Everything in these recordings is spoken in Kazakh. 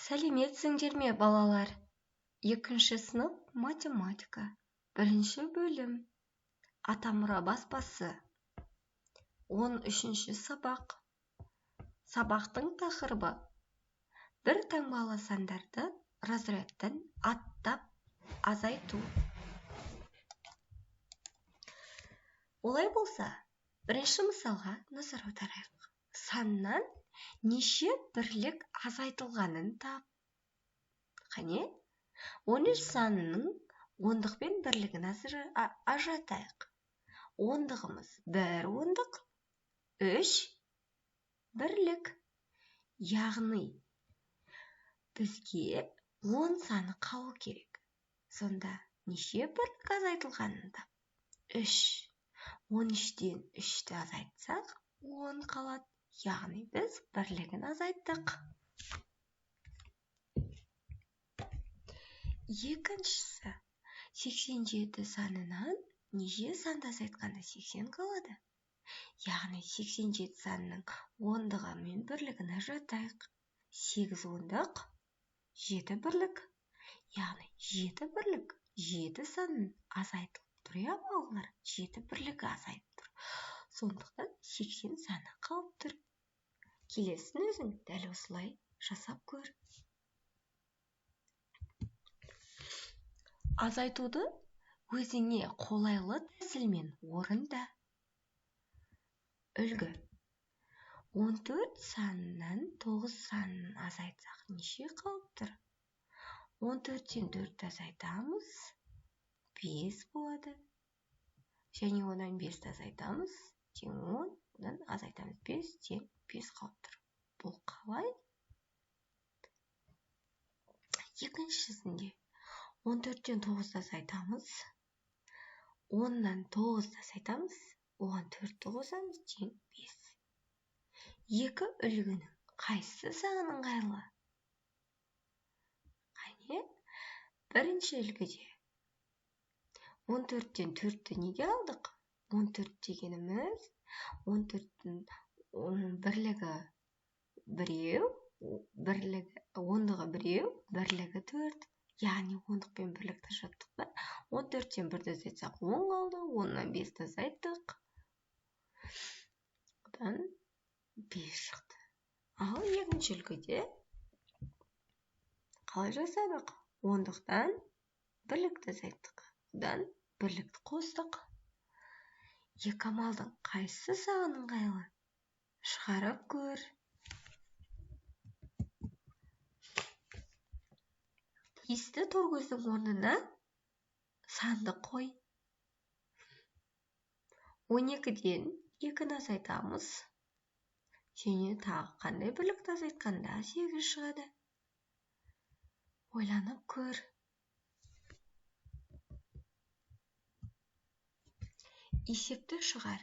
Сәлеметсіңдер ме, балалар? 2-ші сынып математика. 1-ші бөлім. Атамұра баспасы. 13-ші сабақ. Сабақтың тақырыбы: бір таңбалы сандарды разрядтан аттап азайту. Олай болса, 1-ші мысалға назар аударайық. Саннан неше бірлік азайтылғанын тап. Қане, 13 санының ондық пен бірлігін ажыратайық. Ондығымыз 1 ондық, 3 бірлік. Яғни бізге 10 саны қалу керек. Сонда неше бірлік азайтылғанын тап. 3. 13-тен 3-ті азайтсақ, 10 қалады. Яғни біз бірлігін азайттық. Екіншісі: 87 санынан неше санды азайтқанда 80 қалады. Яғни 87 санының ондығы мен бірлігін ажыратайық. 8 ондық, 7 бірлік. Яғни 7 бірлік 7 санын азайтылып тұр, я балалар? 7 бірлігі азайып тұр. Сондықтан 80 саны қалып тұр. Келесін өзің дәл осылай жасап көр. Азайтуды өзіңе қолайлы тәсілмен орында. Үлгі: 14 санынан 9 санын азайтсақ неше қалып тұр? 14-тен 4 азайтамыз, 5 болады. Және одан 5 азайтамыз, тең 10, одан азайтамыз 5, тең 5 қалып тұр. Бұл қалай? Екіншісінде 14-тен 9 азайтамыз, 10-нан 9 азайтамыз, оған 4-ті қосамыз, тең 5. Екі үлгінің қайсысы саған ыңғайлы? Қане, бірінші үлгіде 14-тен 4-ті неге алдық? 14 дегеніміз 14-тің бірлігі 1, ондығы 1, бірлігі 4. Яғни ондық пен бірлікті жаттық па? 14-тен 1-ді азайтсақ 10 қалды, 10-нан 5-ті азайттық. Одан 5 шықты. Ал екінші үлгіде қалай жасадық? Ондықтан бірлікті азайттық. Одан бірлікті қостық. Екі амалдың қайсысы саған ыңғайлы? Шығарып көр. Тиісті торкөздің орнына санды қой. 12-ден 2-ні азайтамыз. Және тағы қандай бірлікті азайтқанда 8 шығады. Ойланып көр. Есепті шығар.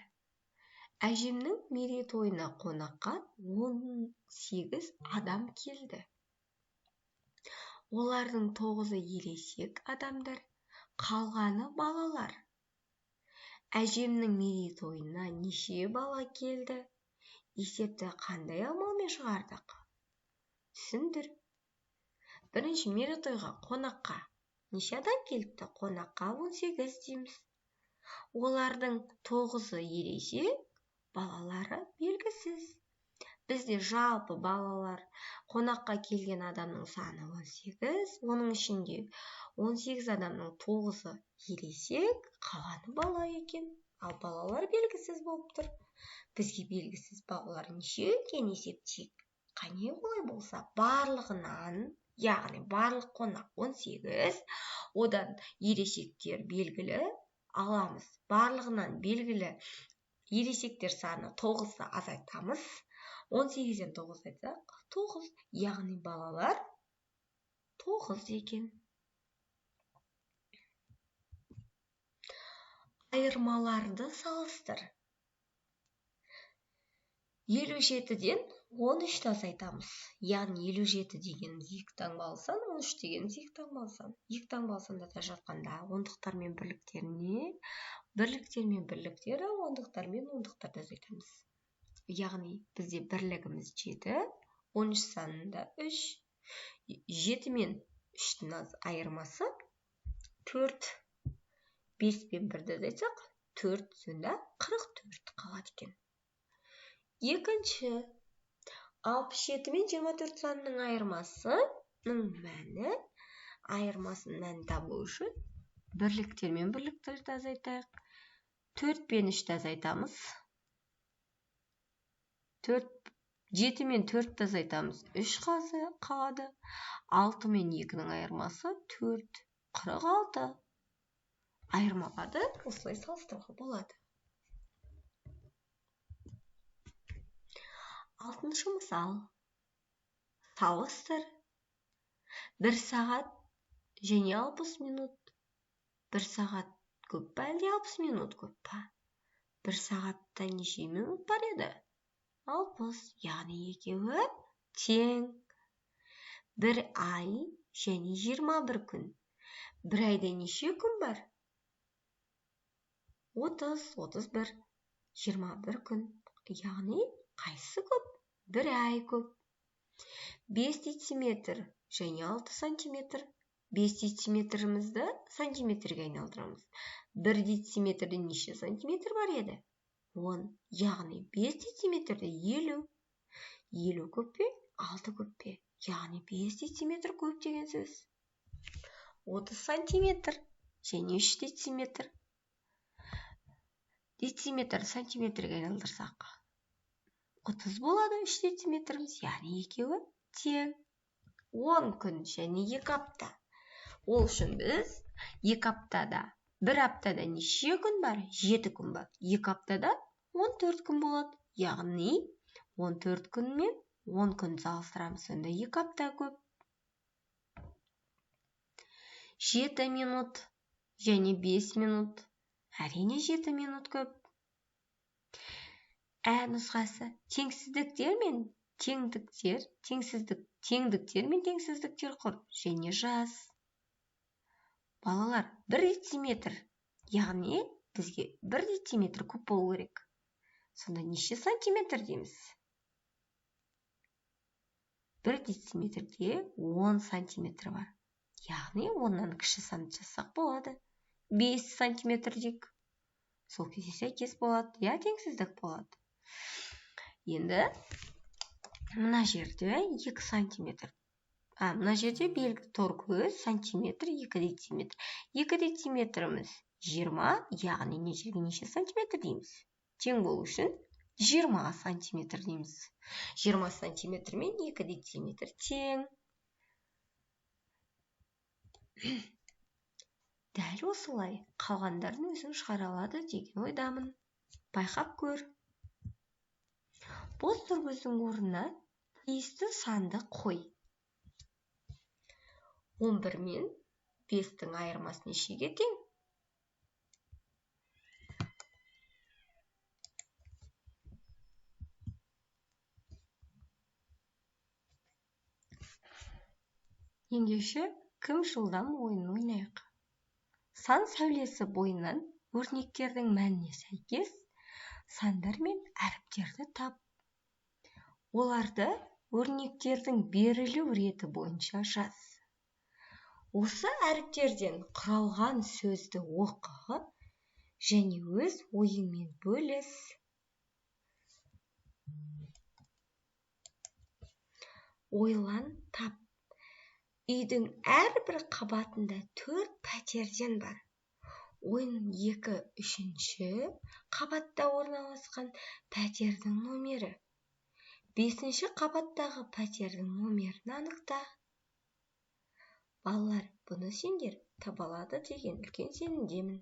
Әжемнің мерейтойына қонаққа 18 адам келді. Олардың 9-ы ересек адамдар, қалғаны балалар. Әжемнің мерейтойына неше бала келді? Есепті қандай амалмен шығардық? Түсіндір. Бірінші мерейтойға қонаққа неше адам келіпті? Қонаққа 18 дейміз. Олардың 9-ы ересек, балалары белгісіз. Бізде жалпы балалар қонаққа келген адамның саны 18, оның ішінде 18 адамның 9-ы ересек, қалғаны бала екен. Ал балалар белгісіз болып тұр. Бізге белгісіз балалар неше екен есептейік. Қане, олай болса, барлығынан, яғни барлық қонақ 18, одан ересектер белгілі аламыз. Барлығынан белгілі ересектер саны 9-ды азайтамыз. 18-ден 9 айтсақ 9, яғни балалар 9 екен. Айырмаларды салыстыр. 57-ден 13-ті азайтамыз. Яғни 57 деген 2 таңбалы сан, 13 деген 2 таңбалы сан. 2 таңбалы сандарды ажыратқанда ондықтар мен бірліктеріне, бірліктер мен бірліктері, ондықтар мен ондықтарды азайтамыз. Яғни бізде бірлігіміз 7, 13 санында 3, 7 мен 3-тің айырмасы 4. 5 пен 1-ді азайтсақ, 4 сонда 44 қалады екен. Екінші, 67 мен 24 санының айырмасының мәні, айырмасының мәнін табу үшін бірліктер мен бірліктерді азайтайық. 4 пен 3-ті азайтамыз. 7 мен 4-ті азайтамыз. 3 қалады. 6 мен 2-ның айырмасы 4. 46. Айырмаларды осылай салыстыруға болады. 6-шы мысал. Салыстыр. 1 сағат және 60 минут. 1 сағат көп па әлде 60 минут көп па? 1 сағатта неше минут бар еді? 60, яғни екеуі тең. 1 ай және 21 күн. 1 айда неше күн бар? 30, 31, 21 күн. Яғни қайсысы көп? 1 ай көп. 5 дециметр және 6 сантиметр. 5 дециметрімізді сантиметрге айналдырамыз. 1 дециметрде неше сантиметр бар еді? 10. Яғни 5 дециметрде 50. 50 көп пе? 6 көп пе? Яғни 5 дециметр көп деген сөз. 30 сантиметр және 3 дециметр. Дециметр сантиметрге айналдырсақ, 30 болады 3 дециметріміз, яғни екеуі тең. 10 күн және 2 апта. Ол үшін біз 2 аптада, 1 аптада неше күн бар? 7 күн бар. 2 аптада 14 күн болады. Яғни 14 күн мен 10 күн салыстырамыз. Сонда 2 апта көп. 7 минут және 5 минут. Әрине 7 минут көп. Нұсқасы теңдіктер мен теңсіздіктер құр және жаз. Балалар, 1 дециметр, яғни бізге 1 дециметр көп болу керек. Сонда неше сантиметр дейміз? 1 дециметрде 10 сантиметр бар. Яғни 10-нан кіші санды жазсақ болады. 5 сантиметр дейік. Сол кезде сәйкес болады, я теңсіздік болады. Енді мына жерде 2 сантиметр. Мына жерде белгі тор көз сантиметр, 2 дециметр. 2 дециметріміз 20, яғни не жерге неше сантиметр дейміз? Тең болу үшін 20 сантиметр дейміз. 20 сантиметр мен 2 дециметр тең. Дәл осылай қалғандарын өзің шығара алады деген ойдамын. Байқап көр. Бос түргіздің орнына тиісті санды қой. 11 мен 5-тің айырмасы нешеге тең? Ендеше кім жылдам ойын ойнайық? Сан сәулесі бойынан өрнектердің мәніне сәйкес сандар мен әріптерді тап. Оларды өрнектердің берілу реті бойынша жаз. Осы әріптерден құралған сөзді оқы және өз ойыңмен бөліс. Ойлан, тап. Үйдің әрбір қабатында 4 пәтерден бар. 12-3 қабатта орналасқан пәтердің номері. 5-ші қабаттағы пәтердің номерін анықта. Балалар, бұны сендер таба алады деген үлкен сенімдемін.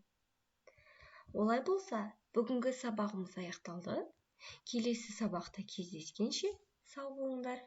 Олай болса, бүгінгі сабағымыз аяқталды. Келесі сабақта кездескенше сау болыңдар.